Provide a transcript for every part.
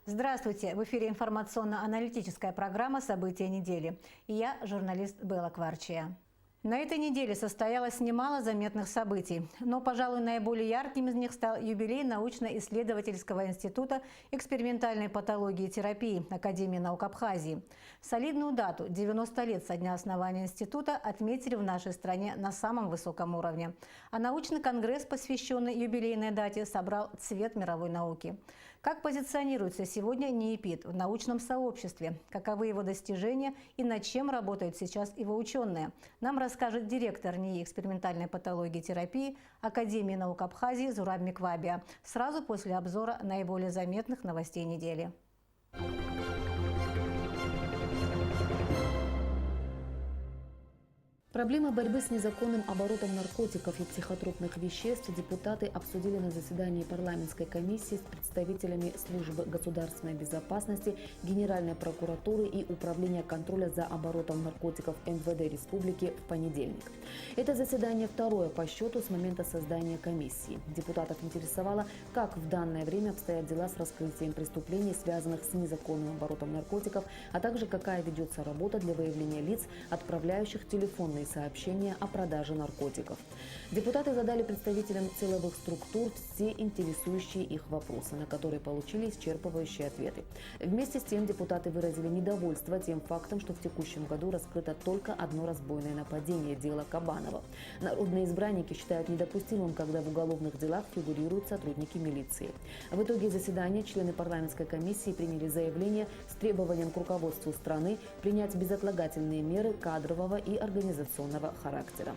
Здравствуйте! В эфире информационно-аналитическая программа «События недели». И я, журналист Белла Кварчия. На этой неделе состоялось немало заметных событий, но, пожалуй, наиболее ярким из них стал юбилей научно-исследовательского института экспериментальной патологии и терапии Академии наук Абхазии. Солидную дату – 90 лет со дня основания института отметили в нашей стране на самом высоком уровне. А научный конгресс, посвященный юбилейной дате, собрал цвет мировой науки. Как позиционируется сегодня НИИПИД в научном сообществе, каковы его достижения и над чем работают сейчас его ученые, нам расскажет директор НИИ экспериментальной патологии и терапии Академии наук Абхазии Зураб Миквабия сразу после обзора наиболее заметных новостей недели. Проблемы борьбы с незаконным оборотом наркотиков и психотропных веществ депутаты обсудили на заседании парламентской комиссии с представителями Службы государственной безопасности, Генеральной прокуратуры и Управления контроля за оборотом наркотиков МВД Республики в понедельник. Это заседание второе по счету с момента создания комиссии. Депутатов интересовало, как в данное время обстоят дела с раскрытием преступлений, связанных с незаконным оборотом наркотиков, а также какая ведется работа для выявления лиц, отправляющих телефонные сообщения о продаже наркотиков. Депутаты задали представителям силовых структур все интересующие их вопросы, на которые получили исчерпывающие ответы. Вместе с тем депутаты выразили недовольство тем фактом, что в текущем году раскрыто только одно разбойное нападение – дело Кабанова. Народные избранники считают недопустимым, когда в уголовных делах фигурируют сотрудники милиции. В итоге заседания члены парламентской комиссии приняли заявление с требованием к руководству страны принять безотлагательные меры кадрового и организационного характера.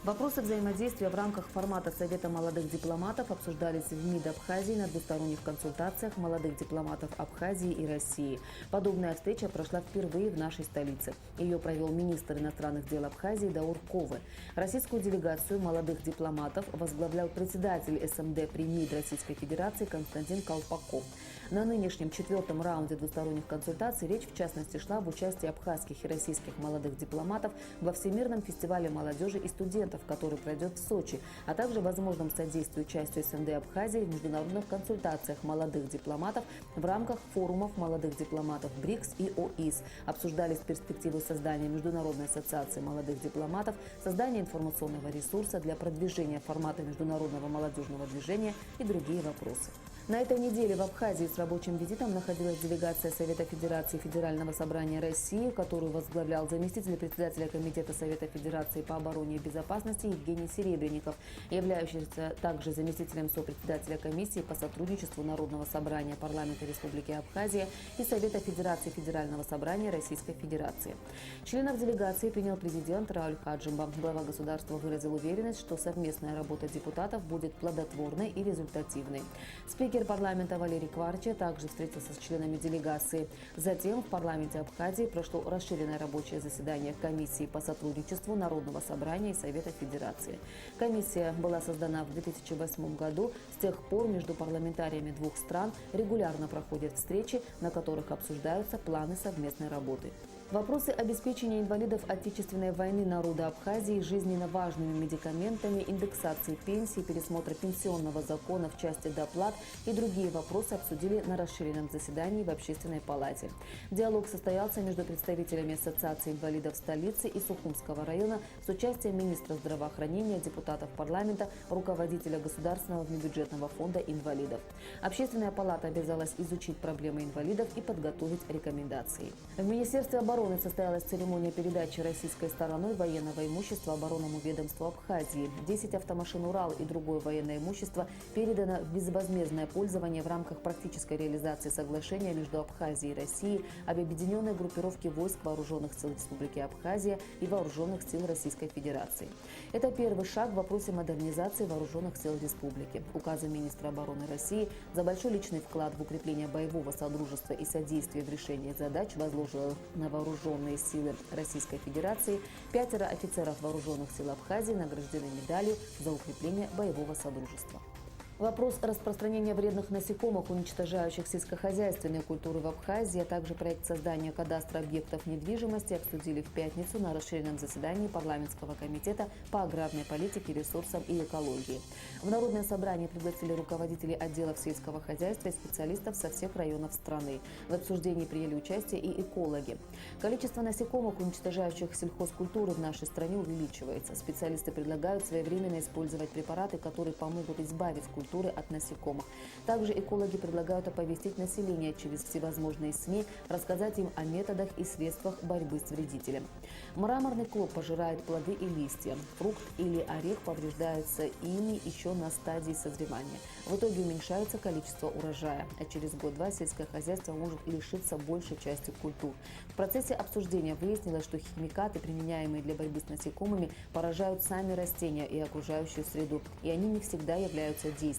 Вопросы взаимодействия в рамках формата Совета молодых дипломатов обсуждались в МИД Абхазии на двусторонних консультациях молодых дипломатов Абхазии и России. Подобная встреча прошла впервые в нашей столице. Ее провел министр иностранных дел Абхазии Даур Ковы. Российскую делегацию молодых дипломатов возглавлял председатель СМД при МИД Российской Федерации Константин Колпаков. На нынешнем четвертом раунде двусторонних консультаций речь в частности шла об участии абхазских и российских молодых дипломатов во Всемирном фестивале молодежи и студентов, который пройдет в Сочи, а также возможном содействии участию СНД Абхазии в международных консультациях молодых дипломатов в рамках форумов молодых дипломатов БРИКС и ОИС. Обсуждались перспективы создания Международной ассоциации молодых дипломатов, создания информационного ресурса для продвижения формата международного молодежного движения и другие вопросы. На этой неделе в Абхазии с рабочим визитом находилась делегация Совета Федерации Федерального собрания России, которую возглавлял заместитель председателя Комитета Совета Федерации по обороне и безопасности Евгений Серебренников, являющийся также заместителем сопредседателя комиссии по сотрудничеству Народного собрания парламента Республики Абхазия и Совета Федерации Федерального собрания Российской Федерации. Членов делегации принял президент Рауль Хаджимба. Глава государства выразил уверенность, что совместная работа депутатов будет плодотворной и результативной. Спикер парламента Валерий Кварчия также встретился с членами делегации. Затем в парламенте Абхазии прошло расширенное рабочее заседание комиссии по сотрудничеству Народного собрания и Совета Федерации. Комиссия была создана в 2008 году. С тех пор между парламентариями двух стран регулярно проходят встречи, на которых обсуждаются планы совместной работы. Вопросы обеспечения инвалидов Отечественной войны народа Абхазии жизненно важными медикаментами, индексации пенсий, пересмотра пенсионного закона в части доплат и другие вопросы обсудили на расширенном заседании в Общественной палате. Диалог состоялся между представителями Ассоциации инвалидов столицы и Сухумского района с участием министра здравоохранения, депутатов парламента, руководителя Государственного внебюджетного фонда инвалидов. Общественная палата обязалась изучить проблемы инвалидов и подготовить рекомендации. В Министерстве обороны состоялась церемония передачи российской стороной военного имущества оборонному ведомству Абхазии. 10 автомашин «Урал» и другое военное имущество передано в безвозмездное пользование в рамках практической реализации соглашения между Абхазией и Россией об объединенной группировке войск Вооруженных сил Республики Абхазия и Вооруженных сил Российской Федерации. Это первый шаг в вопросе модернизации Вооруженных сил Республики. Указом министра обороны России за большой личный вклад в укрепление боевого содружества и содействие в решении задач возложено на Вооруженные силы Российской Федерации. 5 офицеров Вооруженных сил Абхазии награждены медалью за укрепление боевого содружества. Вопрос распространения вредных насекомых, уничтожающих сельскохозяйственные культуры в Абхазии, а также проект создания кадастра объектов недвижимости обсудили в пятницу на расширенном заседании парламентского комитета по аграрной политике, ресурсам и экологии. В Народное собрание пригласили руководителей отделов сельского хозяйства и специалистов со всех районов страны. В обсуждении приняли участие и экологи. Количество насекомых, уничтожающих сельхозкультуры в нашей стране, увеличивается. Специалисты предлагают своевременно использовать препараты, которые помогут избавить культуры от насекомых. Также экологи предлагают оповестить население через всевозможные СМИ, рассказать им о методах и средствах борьбы с вредителем. Мраморный клоп пожирает плоды и листья. Фрукт или орех повреждаются ими еще на стадии созревания. В итоге уменьшается количество урожая, а через год-два сельское хозяйство может лишиться большей части культур. В процессе обсуждения выяснилось, что химикаты, применяемые для борьбы с насекомыми, поражают сами растения и окружающую среду, и они не всегда являются действенными.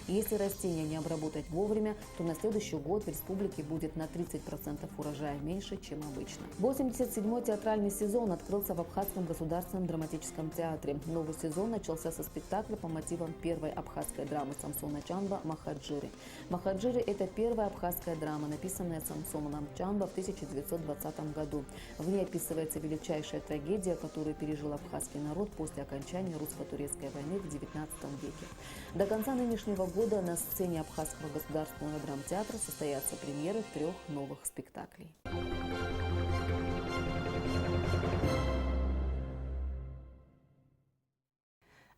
Если растения не обработать вовремя, то на следующий год в республике будет на 30% урожая меньше, чем обычно. 87-й театральный сезон открылся в Абхазском государственном драматическом театре. Новый сезон начался со спектакля по мотивам первой абхазской драмы Самсона Чанба «Махаджиры». «Махаджиры» – это первая абхазская драма, написанная Самсоном Чанба в 1920 году. В ней описывается величайшая трагедия, которую пережил абхазский народ после окончания русско-турецкой войны в XIX веке. До конца нынешнего года на сцене Абхазского государственного драмтеатра состоятся премьеры 3 новых спектаклей.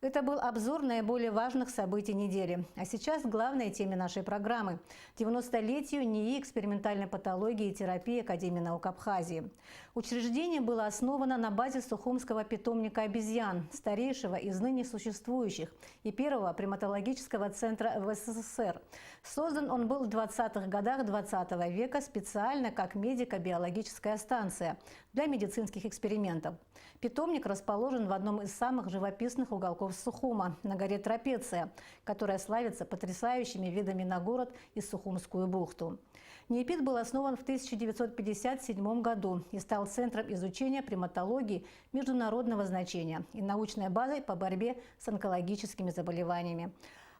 Это был обзор наиболее важных событий недели. А сейчас к главной теме нашей программы – 90-летию НИИ экспериментальной патологии и терапии Академии наук Абхазии. Учреждение было основано на базе Сухумского питомника обезьян, старейшего из ныне существующих и первого приматологического центра в СССР. Создан он был в 20-х годах 20 века специально как медико-биологическая станция для медицинских экспериментов. Питомник расположен в одном из самых живописных уголков Сухума, на горе Трапеция, которая славится потрясающими видами на город и Сухумскую бухту. НИИПИТ был основан в 1957 году и стал центром изучения приматологии международного значения и научной базой по борьбе с онкологическими заболеваниями.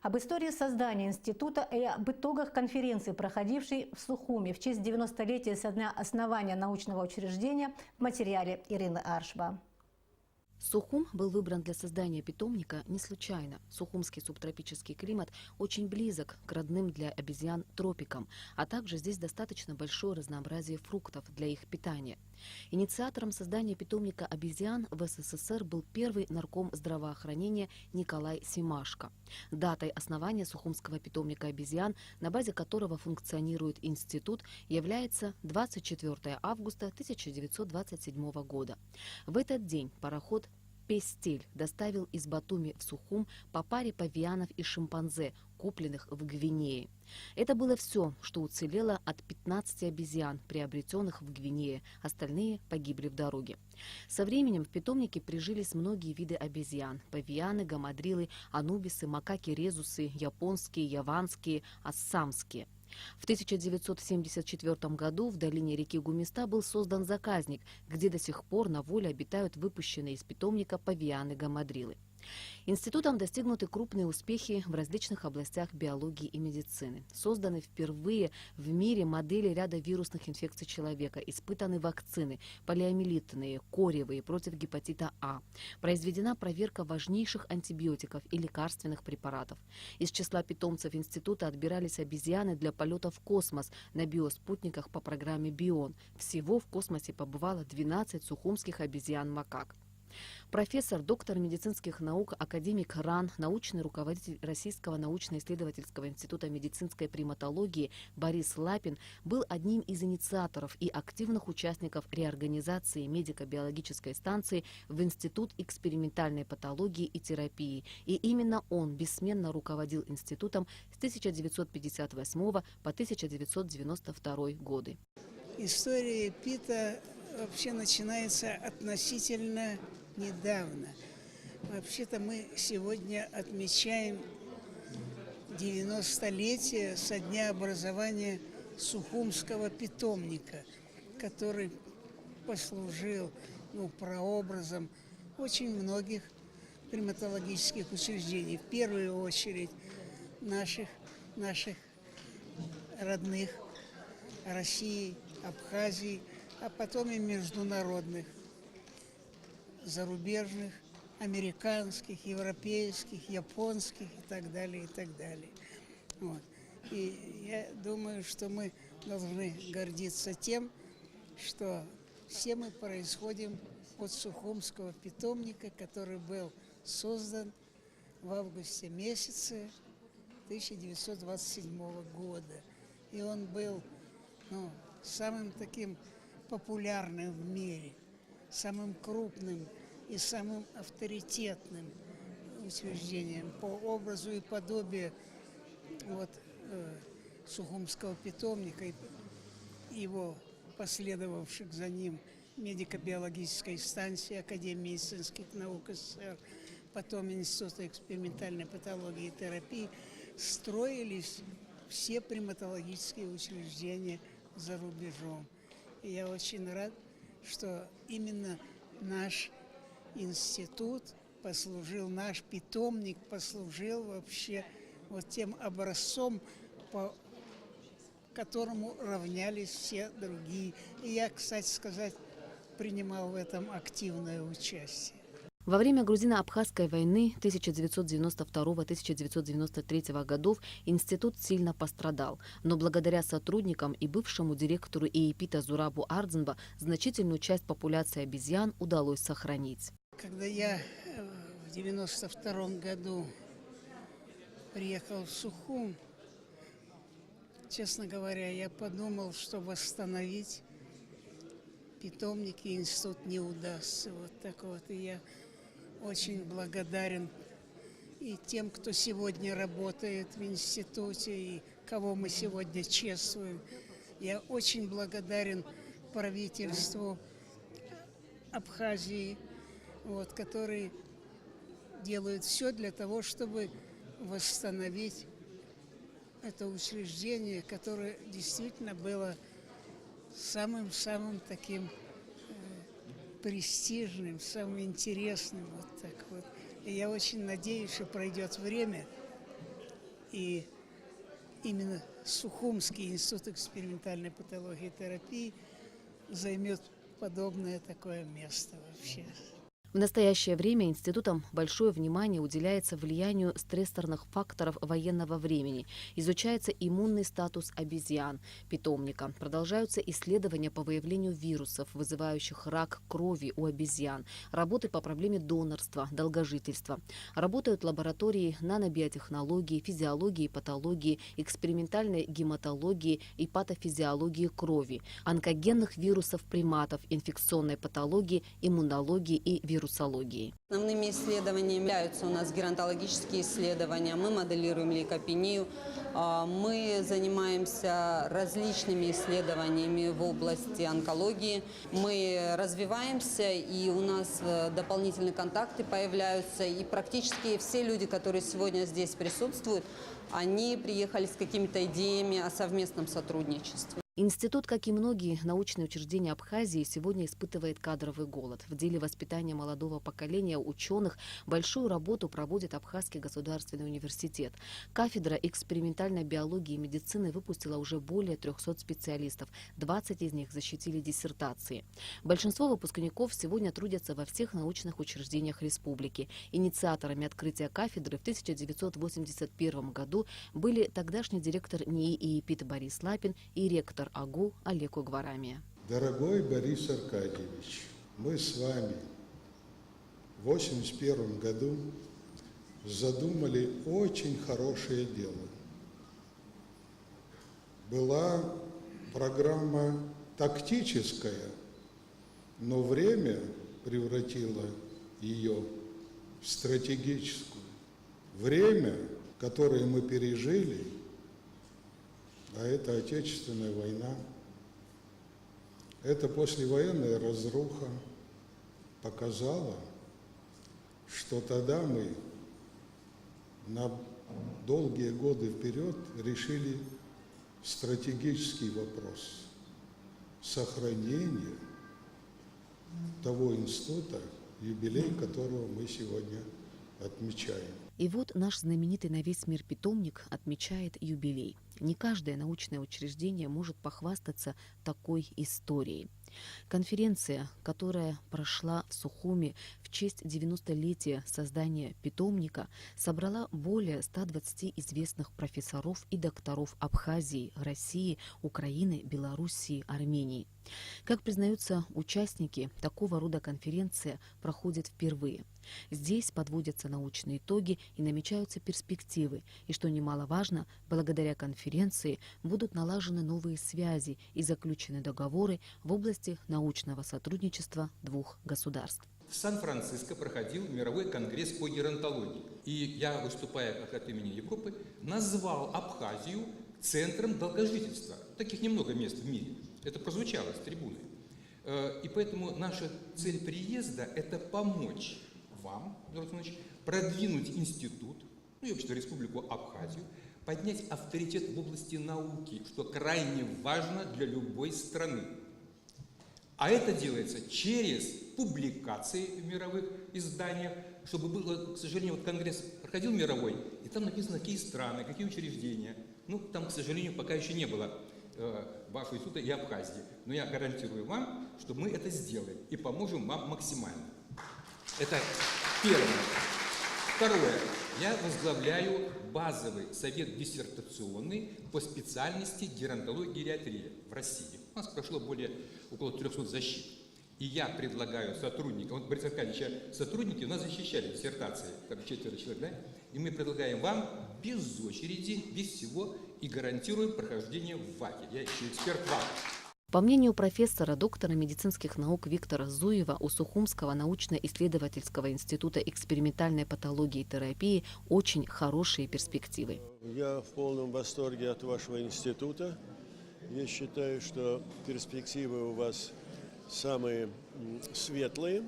Об истории создания института и об итогах конференции, проходившей в Сухуме в честь 90-летия со дня основания научного учреждения, в материале Ирины Аршба. Сухум был выбран для создания питомника не случайно. Сухумский субтропический климат очень близок к родным для обезьян тропикам, а также здесь достаточно большое разнообразие фруктов для их питания. Инициатором создания питомника обезьян в СССР был первый нарком здравоохранения Николай Семашко. Датой основания Сухумского питомника обезьян, на базе которого функционирует институт, является 24 августа 1927 года. В этот день пароход «Пестель» доставил из Батуми в Сухум по паре павианов и шимпанзе, купленных в Гвинее. Это было все, что уцелело от 15 обезьян, приобретенных в Гвинее. Остальные погибли в дороге. Со временем в питомнике прижились многие виды обезьян: павианы, гамадрилы, анубисы, макаки-резусы, японские, яванские, ассамские. В 1974 году в долине реки Гумиста был создан заказник, где до сих пор на воле обитают выпущенные из питомника павианы-гамадрилы. Институтом достигнуты крупные успехи в различных областях биологии и медицины. Созданы впервые в мире модели ряда вирусных инфекций человека, испытаны вакцины полиомиелитные, кореевые против гепатита А. Произведена проверка важнейших антибиотиков и лекарственных препаратов. Из числа питомцев института отбирались обезьяны для полета в космос на биоспутниках по программе «Бион». Всего в космосе побывало 12 сухумских обезьян-макак. Профессор, доктор медицинских наук, академик РАН, научный руководитель Российского научно-исследовательского института медицинской приматологии Борис Лапин был одним из инициаторов и активных участников реорганизации медико-биологической станции в Институт экспериментальной патологии и терапии. И именно он бессменно руководил институтом с 1958 по 1992 годы. История ПИТа вообще начинается относительно недавно. Вообще-то мы сегодня отмечаем 90-летие со дня образования Сухумского питомника, который послужил прообразом очень многих приматологических учреждений. В первую очередь наших родных, России, Абхазии, а потом и международных, зарубежных, американских, европейских, японских и так далее, и так далее. Вот. И я думаю, что мы должны гордиться тем, что все мы происходим от Сухумского питомника, который был создан в августе месяце 1927 года. И он был самым таким популярным в мире, самым крупным и самым авторитетным учреждением по образу и подобию Сухумского питомника и его последовавших за ним медико-биологической станции Академии медицинских наук СССР, потом Института экспериментальной патологии и терапии, строились все приматологические учреждения за рубежом. И я очень рад, что именно наш институт послужил, наш питомник послужил вообще тем образцом, по которому равнялись все другие. И я, кстати сказать, принимал в этом активное участие. Во время грузино-абхазской войны 1992-1993 годов институт сильно пострадал, но благодаря сотрудникам и бывшему директору ИИПИТа Зурабу Ардзинба значительную часть популяции обезьян удалось сохранить. Когда я в 1992 году приехал в Сухум, честно говоря, я подумал, что восстановить питомник и институт не удастся. Вот так вот. И я очень благодарен и тем, кто сегодня работает в институте, и кого мы сегодня чествуем. Я очень благодарен правительству Абхазии, которые делают все для того, чтобы восстановить это учреждение, которое действительно было самым таким престижным, самым интересным. Вот так вот. И я очень надеюсь, что пройдет время, и именно Сухумский институт экспериментальной патологии и терапии займет подобное такое место вообще. В настоящее время институтом большое внимание уделяется влиянию стрессорных факторов военного времени. Изучается иммунный статус обезьян, питомника. Продолжаются исследования по выявлению вирусов, вызывающих рак крови у обезьян. Работы по проблеме донорства, долгожительства. Работают лаборатории нанобиотехнологии, физиологии, патологии, экспериментальной гематологии и патофизиологии крови, онкогенных вирусов приматов, инфекционной патологии, иммунологии и вирусологии. Основными исследованиями являются у нас геронтологические исследования, мы моделируем лейкопению, мы занимаемся различными исследованиями в области онкологии, мы развиваемся, и у нас дополнительные контакты появляются, и практически все люди, которые сегодня здесь присутствуют, они приехали с какими-то идеями о совместном сотрудничестве. Институт, как и многие научные учреждения Абхазии, сегодня испытывает кадровый голод. В деле воспитания молодого поколения ученых большую работу проводит Абхазский государственный университет. Кафедра экспериментальной биологии и медицины выпустила уже более 300 специалистов. 20 из них защитили диссертации. Большинство выпускников сегодня трудятся во всех научных учреждениях республики. Инициаторами открытия кафедры в 1981 году были тогдашний директор НИИ ИИПИТ Борис Лапин и ректор АГУ Олег Угварамия. Дорогой Борис Аркадьевич, мы с вами в 1981 году задумали очень хорошее дело. Была программа тактическая, но время превратило ее в стратегическую. Время, которое мы пережили, а это Отечественная война, эта послевоенная разруха показала, что тогда мы на долгие годы вперед решили стратегический вопрос сохранения того института, юбилей которого мы сегодня отмечаем. И вот наш знаменитый на весь мир питомник отмечает юбилей. Не каждое научное учреждение может похвастаться такой историей. Конференция, которая прошла в Сухуми в честь 90-летия создания питомника, собрала более 120 известных профессоров и докторов Абхазии, России, Украины, Белоруссии, Армении. Как признаются участники, такого рода конференция проходит впервые. Здесь подводятся научные итоги и намечаются перспективы. И, что немаловажно, благодаря конференции будут налажены новые связи и заключены договоры в области научного сотрудничества двух государств. В Сан-Франциско проходил мировой конгресс по геронтологии. И я, выступая от имени Европы, назвал Абхазию центром долгожительства. Таких немного мест в мире. Это прозвучало с трибуны. И поэтому наша цель приезда – это помочь вам, Эдуард Иванович, продвинуть институт, ну и вообще Республику Абхазию, поднять авторитет в области науки, что крайне важно для любой страны. А это делается через публикации в мировых изданиях, чтобы было, к сожалению, вот конгресс проходил мировой, и там написано, какие страны, какие учреждения. Ну, там, к сожалению, пока еще не было вашего института и Абхазии. Но я гарантирую вам, что мы это сделаем и поможем вам максимально. Это первое. Второе. Я возглавляю базовый совет диссертационный по специальности геронтология и гериатрия в России. У нас прошло около 300 защит. И я предлагаю сотрудникам, вот, Борис Аркадьевич, сотрудники у нас защищали диссертации, там 4 человек, да? И мы предлагаем вам без очереди, без всего, и гарантируем прохождение в ВАКе. Я еще эксперт ВАК. По мнению профессора, доктора медицинских наук Виктора Зуева, у Сухумского научно-исследовательского института экспериментальной патологии и терапии очень хорошие перспективы. Я в полном восторге от вашего института. Я считаю, что перспективы у вас самые светлые,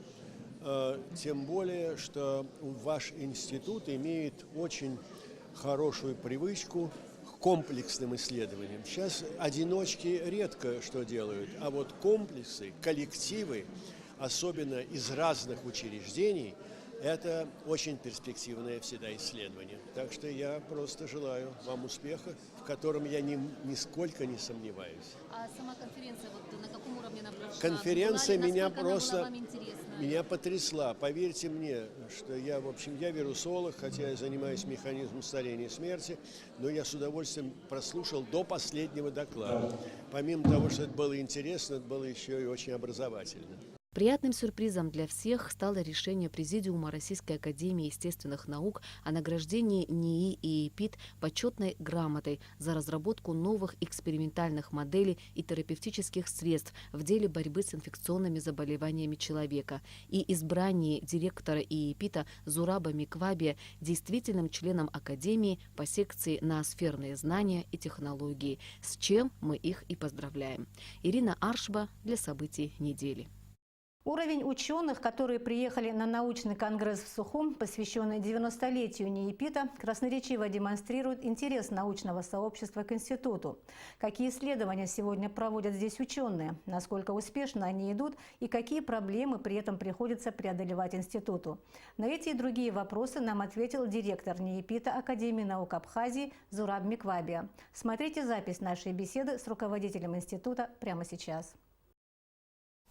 тем более, что ваш институт имеет очень хорошую привычку к комплексным исследованиям. Сейчас одиночки редко что делают, а вот комплексы, коллективы, особенно из разных учреждений, это очень перспективное всегда исследование. Так что я просто желаю вам успеха, в котором я нисколько не сомневаюсь. А сама конференция, вот на каком уровне она прошла? Конференция меня просто меня потрясла. Поверьте мне, что я, в общем, я вирусолог, хотя я занимаюсь механизмом старения и смерти, но я с удовольствием прослушал до последнего доклада. Помимо того, что это было интересно, это было еще и очень образовательно. Приятным сюрпризом для всех стало решение Президиума Российской академии естественных наук о награждении НИИ и ЭПИТ почетной грамотой за разработку новых экспериментальных моделей и терапевтических средств в деле борьбы с инфекционными заболеваниями человека и избрание директора ИЭПИТа Зураба Миквабия действительным членом Академии по секции «Ноосферные знания и технологии», с чем мы их и поздравляем. Ирина Аршба для событий недели. Уровень ученых, которые приехали на научный конгресс в Сухум, посвященный 90-летию НИИПИТа, красноречиво демонстрирует интерес научного сообщества к институту. Какие исследования сегодня проводят здесь ученые, насколько успешно они идут и какие проблемы при этом приходится преодолевать институту. На эти и другие вопросы нам ответил директор НИИПИТа Академии наук Абхазии Зураб Миквабия. Смотрите запись нашей беседы с руководителем института прямо сейчас.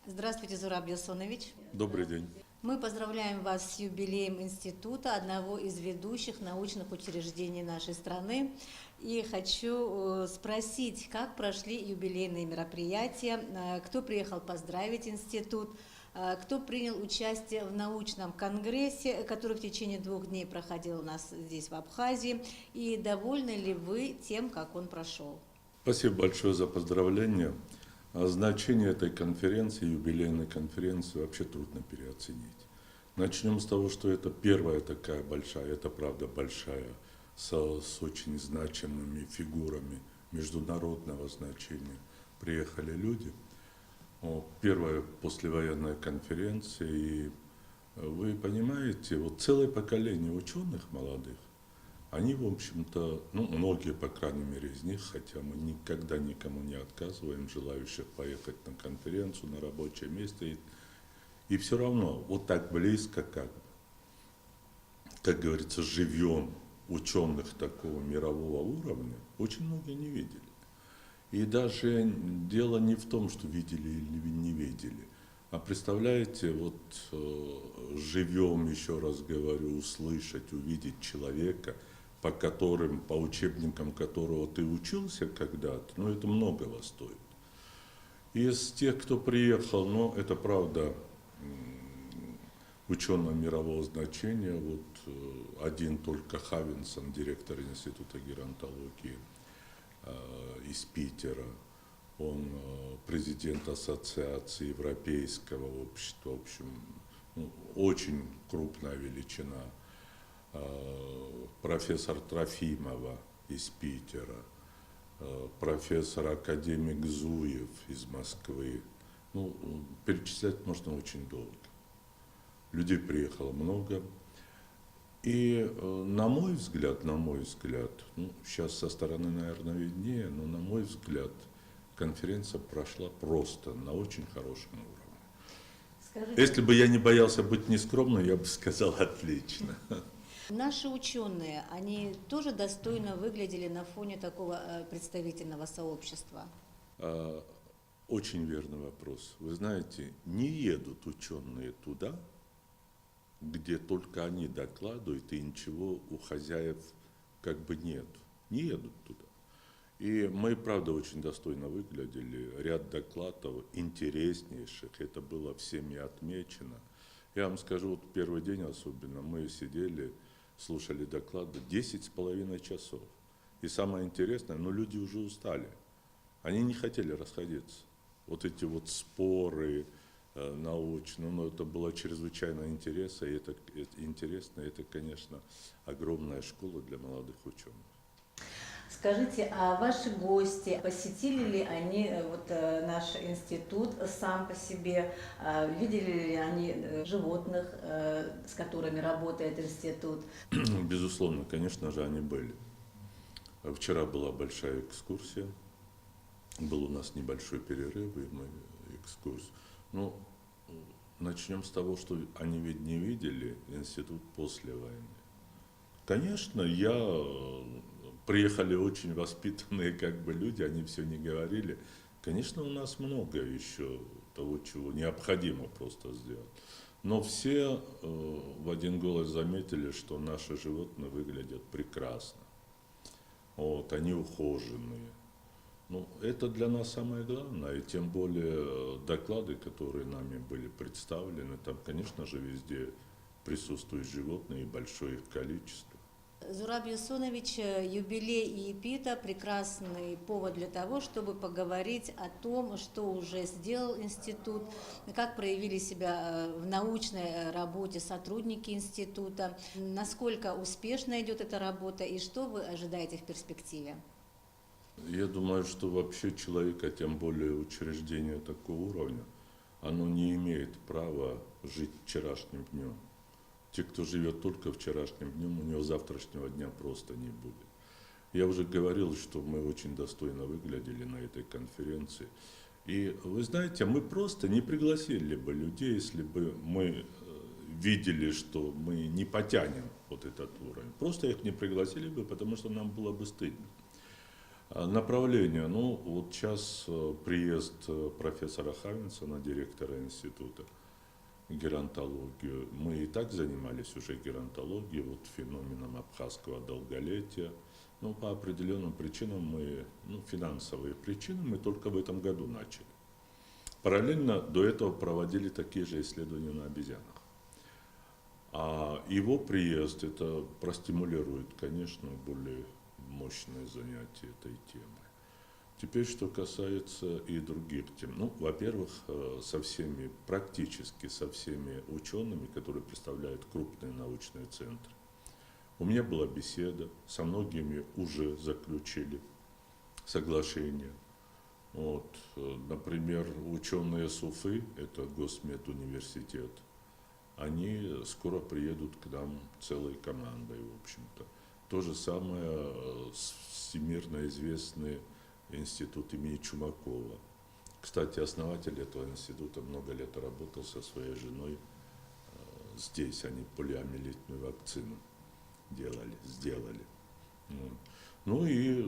Здравствуйте, Зураб Гилсонович. Добрый день. Мы поздравляем вас с юбилеем института, одного из ведущих научных учреждений нашей страны. И хочу спросить, как прошли юбилейные мероприятия, кто приехал поздравить институт, кто принял участие в научном конгрессе, который в течение 2 дней проходил у нас здесь, в Абхазии, и довольны ли вы тем, как он прошел? Спасибо большое за поздравления. Значение этой конференции, юбилейной конференции, вообще трудно переоценить. Начнем с того, что это первая такая большая, это правда большая, с очень значимыми фигурами международного значения приехали люди. Первая послевоенная конференция, и вы понимаете, вот целое поколение ученых молодых, они, в общем-то, многие, по крайней мере, из них, хотя мы никогда никому не отказываем, желающих поехать на конференцию, на рабочее место, и все равно вот так близко, как как говорится, живем ученых такого мирового уровня, очень многие не видели. И даже дело не в том, что видели или не видели. А представляете, вот живем, еще раз говорю, услышать, увидеть человека, по учебникам которого ты учился когда-то, ну это многого стоит. Из тех, кто приехал, ну это правда ученого мирового значения, вот один только Хавинсон, директор Института геронтологии из Питера, он президент Ассоциации Европейского общества, в общем, ну, очень крупная величина, профессор Трофимова из Питера, профессор академик Зуев из Москвы. Ну, перечислять можно очень долго. Людей приехало много. И на мой взгляд, ну, сейчас со стороны, наверное, виднее, но на мой взгляд, конференция прошла просто на очень хорошем уровне. Скажите, Если бы я не боялся быть нескромным, я бы сказал отлично. наши ученые, они тоже достойно выглядели на фоне такого представительного сообщества? Очень верный вопрос. Вы знаете, не едут ученые туда, где только они докладывают, и ничего у хозяев как бы нет. Не едут туда. И мы, правда, очень достойно выглядели. Ряд докладов интереснейших, это было всеми отмечено. Я вам скажу, вот первый день особенно, мы сидели, слушали доклады 10,5 часов. И самое интересное, люди уже устали. Они не хотели расходиться. Вот эти вот споры научные, это было чрезвычайно интересно, и это, конечно, огромная школа для молодых ученых. Скажите, а ваши гости, посетили ли они наш институт сам по себе, видели ли они животных, с которыми работает институт? Безусловно, конечно же, они были. Вчера была большая экскурсия, был у нас небольшой перерыв, и мы экскурсию. Начнем с того, что они ведь не видели институт после войны. Конечно, приехали очень воспитанные люди, они все не говорили. Конечно, у нас много еще того, чего необходимо просто сделать. Но все в один голос заметили, что наши животные выглядят прекрасно. Они ухоженные. Это для нас самое главное, и тем более доклады, которые нами были представлены, там, конечно же, везде присутствуют животные и большое их количество. Зураб Юсунович, юбилей ИПИТа – прекрасный повод для того, чтобы поговорить о том, что уже сделал институт, как проявили себя в научной работе сотрудники института, насколько успешно идет эта работа и что вы ожидаете в перспективе. Я думаю, что вообще человек, а тем более учреждение такого уровня, оно не имеет права жить вчерашним днем. Те, кто живет только вчерашним днем, у него завтрашнего дня просто не будет. Я уже говорил, что мы очень достойно выглядели на этой конференции. И вы знаете, мы просто не пригласили бы людей, если бы мы видели, что мы не потянем этот уровень. Просто их не пригласили бы, потому что нам было бы стыдно. Направление. Сейчас приезд профессора Хавинсона, директора института геронтологии. Мы и так занимались уже геронтологией, феноменом абхазского долголетия. По определенным причинам финансовые причины, мы только в этом году начали. Параллельно до этого проводили такие же исследования на обезьянах. А его приезд, это простимулирует, конечно, более мощное занятие этой темой. Теперь, что касается и других тем. Во-первых, практически со всеми учеными, которые представляют крупные научные центры. У меня была беседа, со многими уже заключили соглашение. Например, ученые СУФы, это Госмедуниверситет, они скоро приедут к нам целой командой, в общем-то. То же самое всемирно известный институт имени Чумакова. Кстати, основатель этого института много лет работал со своей женой здесь, они полиомиелитную вакцину сделали. Вот. Ну и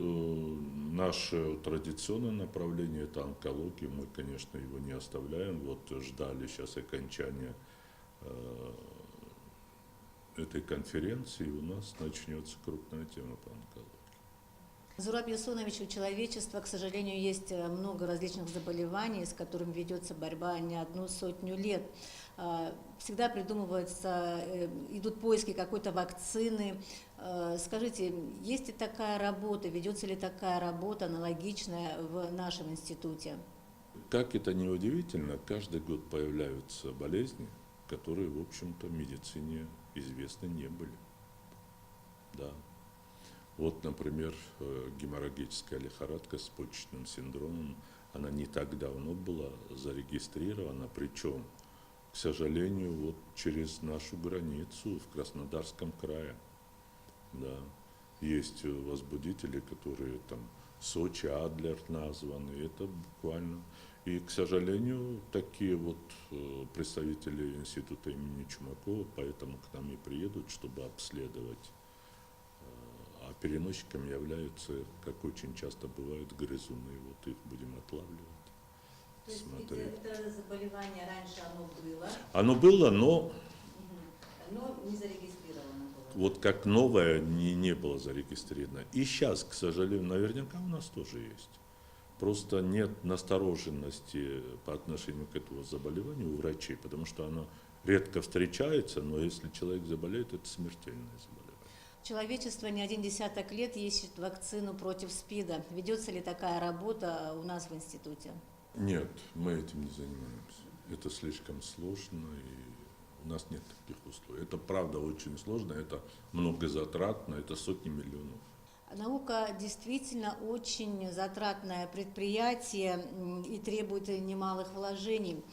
наше традиционное направление – это онкология. Мы, конечно, его не оставляем. Вот ждали сейчас окончания этой конференции, и у нас начнется крупная тема по онкологии. Зураб Ясунович, у человечества, к сожалению, есть много различных заболеваний, с которыми ведется борьба не одну сотню лет. Всегда придумываются, идут поиски какой-то вакцины. Скажите, есть ли такая работа, ведется ли такая работа аналогичная в нашем институте? Как это ни удивительно, каждый год появляются болезни, которые, в общем-то, в медицине известны не были. Да. Вот, например, геморрагическая лихорадка с почечным синдромом, она не так давно была зарегистрирована, причем, к сожалению, вот через нашу границу в Краснодарском крае. Да. Есть возбудители, которые там Сочи, Адлер названы, это буквально. И, к сожалению, такие вот представители института имени Чумакова поэтому к нам и приедут, чтобы обследовать. А переносчиками являются, как очень часто бывают, грызуны. Вот их будем отлавливать. То есть смотреть. это заболевание раньше оно было? Оно было, но Не зарегистрировано было. вот как новое не было зарегистрировано. И сейчас, к сожалению, наверняка у нас тоже есть. Просто нет настороженности по отношению к этому заболеванию у врачей, потому что оно редко встречается, но если человек заболеет, это смертельное заболевание. Человечество не один десяток лет ищет вакцину против СПИДа. Ведется ли такая работа у нас в институте? Нет, мы этим не занимаемся. Это слишком сложно, и у нас нет таких условий. Это правда очень сложно, это многозатратно, это сотни миллионов. Наука действительно очень затратное предприятие и требует немалых вложений.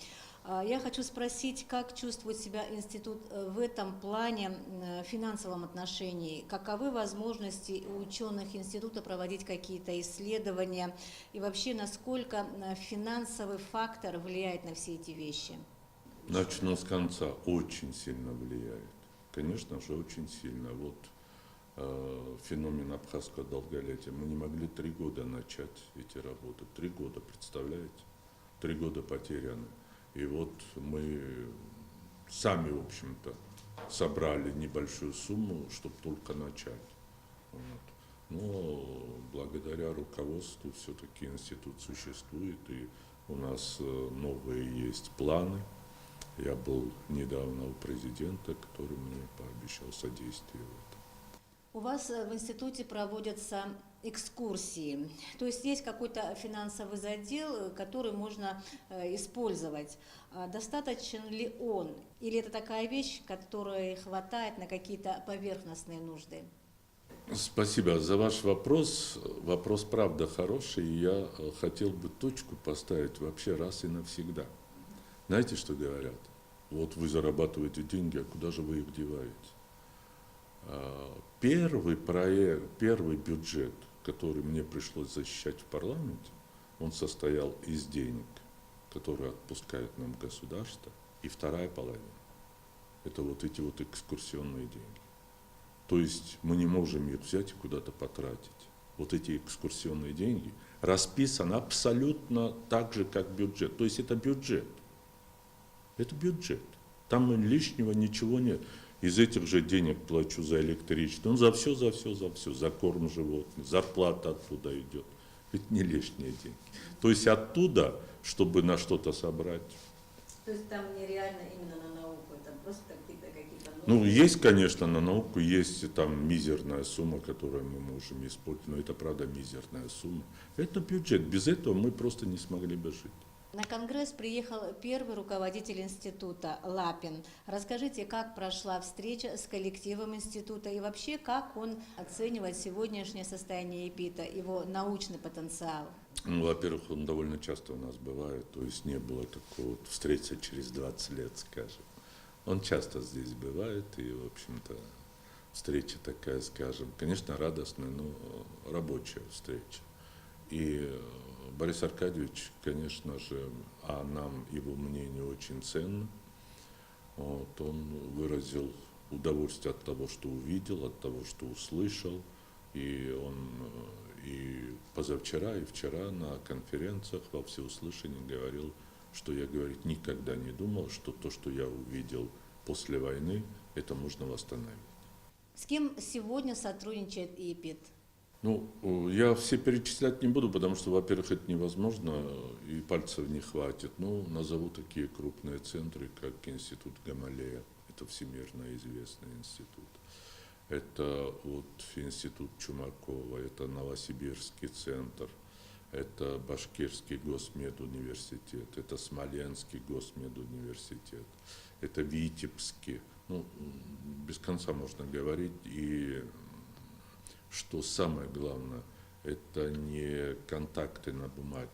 Я хочу спросить, как чувствует себя институт в этом плане, в финансовом отношении? Каковы возможности у ученых института проводить какие-то исследования? И вообще, насколько финансовый фактор влияет на все эти вещи? Начну с конца. Очень сильно влияет. Конечно же, очень сильно. Вот феномен абхазского долголетия. Мы не могли 3 года начать эти работы. 3 года, представляете? 3 года потеряны. И вот мы сами, в общем-то, собрали небольшую сумму, чтобы только начать. Вот. Но благодаря руководству все-таки институт существует, и у нас новые есть планы. Я был недавно у президента, который мне пообещал содействие в этом. У вас в институте проводятся экскурсии, то есть есть какой-то финансовый задел, который можно использовать. Достаточен ли он? Или это такая вещь, которой хватает на какие-то поверхностные нужды? Спасибо за ваш вопрос. Вопрос правда хороший, и я хотел бы точку поставить вообще раз и навсегда. Знаете, что говорят? Вот вы зарабатываете деньги, а куда же вы их деваете? Первый проект, первый бюджет, который мне пришлось защищать в парламенте, он состоял из денег, которые отпускает нам государство, и вторая половина – это вот эти вот экскурсионные деньги. То есть мы не можем их взять и куда-то потратить. Вот эти экскурсионные деньги расписаны абсолютно так же, как бюджет. То есть это бюджет. Это бюджет. Там лишнего ничего нет. Из этих же денег плачу за электричество, за все, за корм животных, зарплата оттуда идет. Ведь не лишние деньги. То есть оттуда, чтобы на что-то собрать. То есть там нереально именно на науку, там просто какие-то Ну, есть, конечно, на науку, есть там мизерная сумма, которую мы можем использовать, но это, правда, мизерная сумма. Это бюджет, без этого мы просто не смогли бы жить. На конгресс приехал первый руководитель института Лапин. Расскажите, как прошла встреча с коллективом института и вообще, как он оценивает сегодняшнее состояние ИПИТа, его научный потенциал? Ну, во-первых, он довольно часто у нас бывает, то есть не было такого вот встретиться через 20 лет, скажем. Он часто здесь бывает, и, в общем-то, встреча такая, скажем, конечно, радостная, но рабочая встреча. И Борис Аркадьевич, конечно же, а нам его мнение очень ценно. Вот, он выразил удовольствие от того, что увидел, от того, что услышал. И позавчера, и вчера на конференциях во всеуслышании говорил, что я, говорит, никогда не думал, что то, что я увидел после войны, это можно восстановить. С кем сегодня сотрудничает ИПИД? Ну, я все перечислять не буду, потому что, во-первых, это невозможно, и пальцев не хватит. Ну, назову такие крупные центры, как Институт Гамалея, это всемирно известный институт. Это вот Институт Чумакова, это Новосибирский центр, это Башкирский госмедуниверситет, это Смоленский госмедуниверситет, это Витебский. Ну, без конца можно говорить. И что самое главное, это не контакты на бумаге.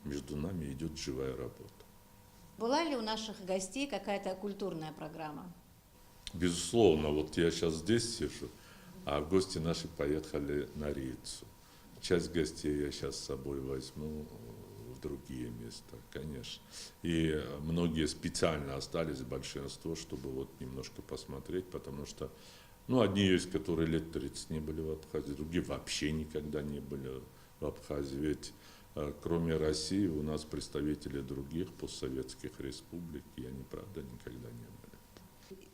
Между нами идет живая работа. Была ли у наших гостей какая-то культурная программа? Безусловно, вот я сейчас здесь сижу, а гости наши поехали на Рицу. Часть гостей я сейчас с собой возьму в другие места, конечно. И многие специально остались, большинство, чтобы вот немножко посмотреть, потому что, ну, одни есть, которые лет 30 не были в Абхазии, другие вообще никогда не были в Абхазии. Ведь кроме России у нас представители других постсоветских республик, и они, правда, никогда не были.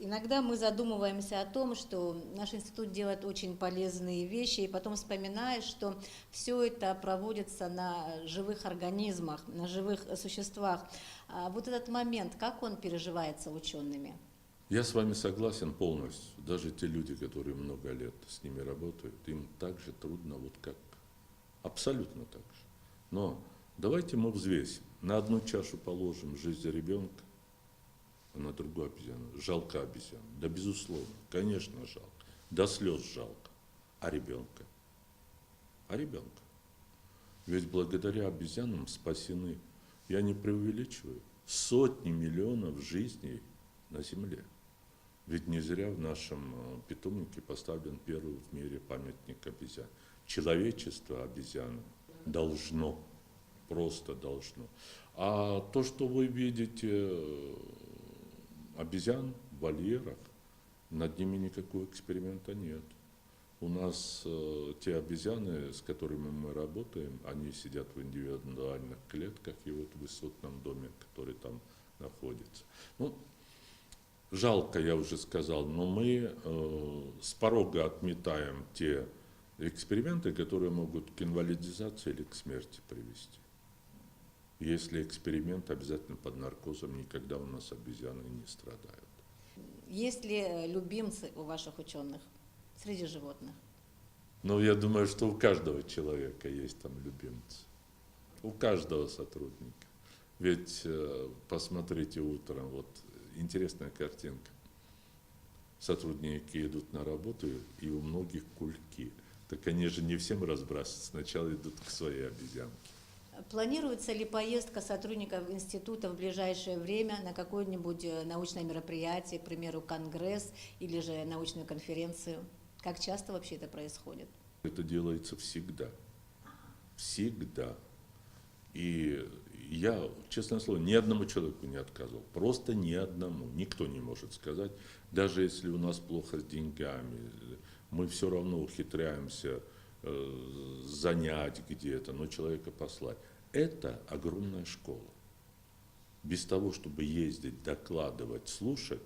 Иногда мы задумываемся о том, что наш институт делает очень полезные вещи, и потом вспоминаешь, что все это проводится на живых организмах, на живых существах. Вот этот момент, как он переживается учеными? Я с вами согласен полностью. Даже те люди, которые много лет с ними работают, им так же трудно, вот как, абсолютно так же. Но давайте мы взвесим. На одну чашу положим жизнь ребенка, а на другую обезьяну. Жалко обезьяну. Да, безусловно, конечно, жалко. До слез жалко. А ребенка? А ребенка? Ведь благодаря обезьянам спасены, я не преувеличиваю, сотни миллионов жизней на Земле. Ведь не зря в нашем питомнике поставлен первый в мире памятник обезьян. Человечество обезьянам должно, просто должно. А то, что вы видите обезьян в вольерах, над ними никакого эксперимента нет. У нас те обезьяны, с которыми мы работаем, они сидят в индивидуальных клетках и вот в высотном доме, который там находится. Ну, жалко, я уже сказал, но мы с порога отметаем те эксперименты, которые могут к инвалидизации или к смерти привести. Если эксперимент, обязательно под наркозом, никогда у нас обезьяны не страдают. Есть ли любимцы у ваших ученых среди животных? Ну, я думаю, что у каждого человека есть там любимцы. У каждого сотрудника. Ведь посмотрите утром, вот интересная картинка. Сотрудники идут на работу, и у многих кульки. Так они же не всем разбрасываются, сначала идут к своей обезьянке. Планируется ли поездка сотрудников института в ближайшее время на какое-нибудь научное мероприятие, к примеру, конгресс или же научную конференцию? Как часто вообще это происходит? Это делается всегда. Всегда. И я, честное слово, ни одному человеку не отказывал. Просто ни одному. Никто не может сказать. Даже если у нас плохо с деньгами, мы все равно ухитряемся занять где-то, но человека послать. Это огромная школа. Без того, чтобы ездить, докладывать, слушать,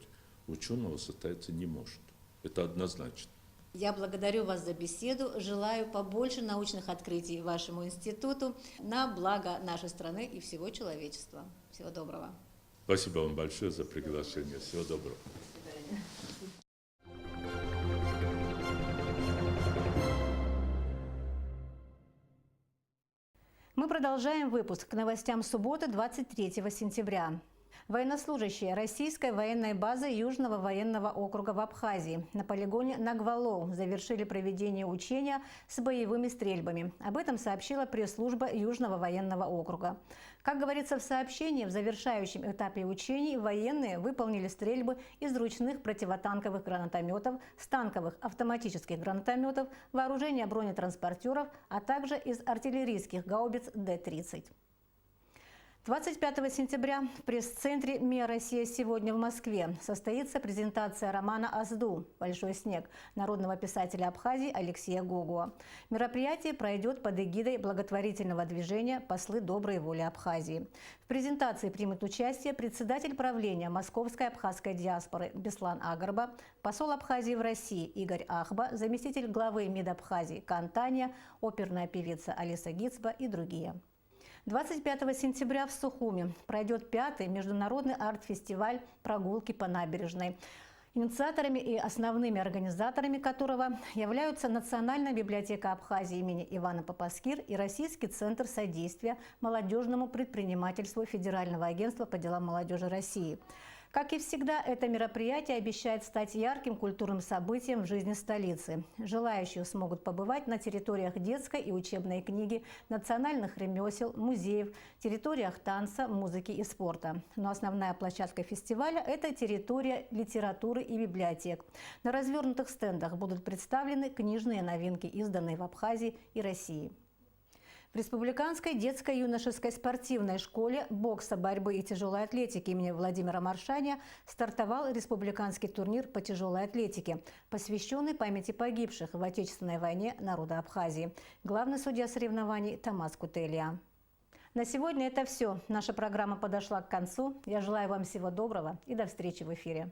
ученого состояться не может. Это однозначно. Я благодарю вас за беседу, желаю побольше научных открытий вашему институту на благо нашей страны и всего человечества. Всего доброго. Спасибо вам большое за приглашение. Всего доброго. Мы продолжаем выпуск к новостям субботы 23 сентября. Военнослужащие российской военной базы Южного военного округа в Абхазии на полигоне Нагвалоу завершили проведение учения с боевыми стрельбами. Об этом сообщила пресс-служба Южного военного округа. Как говорится в сообщении, в завершающем этапе учений военные выполнили стрельбы из ручных противотанковых гранатометов, с танковых автоматических гранатометов, вооружения бронетранспортеров, а также из артиллерийских гаубиц Д-30. 25 сентября в пресс-центре МИА «Россия сегодня» в Москве состоится презентация романа «Азду. Большой снег» народного писателя Абхазии Алексея Гогуа. Мероприятие пройдет под эгидой благотворительного движения «Послы доброй воли Абхазии». В презентации примут участие председатель правления Московской абхазской диаспоры Беслан Агарба, посол Абхазии в России Игорь Ахба, заместитель главы МИД Абхазии Кан Таня, оперная певица Алиса Гицба и другие. 25 сентября в Сухуми пройдет 5-й международный арт-фестиваль «Прогулки по набережной», инициаторами и основными организаторами которого являются Национальная библиотека Абхазии имени Ивана Папаскир и Российский центр содействия молодежному предпринимательству Федерального агентства по делам молодежи России. Как и всегда, это мероприятие обещает стать ярким культурным событием в жизни столицы. Желающие смогут побывать на территориях детской и учебной книги, национальных ремесел, музеев, территориях танца, музыки и спорта. Но основная площадка фестиваля – это территория литературы и библиотек. На развернутых стендах будут представлены книжные новинки, изданные в Абхазии и России. В Республиканской детско-юношеской спортивной школе бокса, борьбы и тяжелой атлетики имени Владимира Маршаня стартовал республиканский турнир по тяжелой атлетике, посвященный памяти погибших в Отечественной войне народа Абхазии. Главный судья соревнований Тамас Кутелия. На сегодня это все. Наша программа подошла к концу. Я желаю вам всего доброго и до встречи в эфире.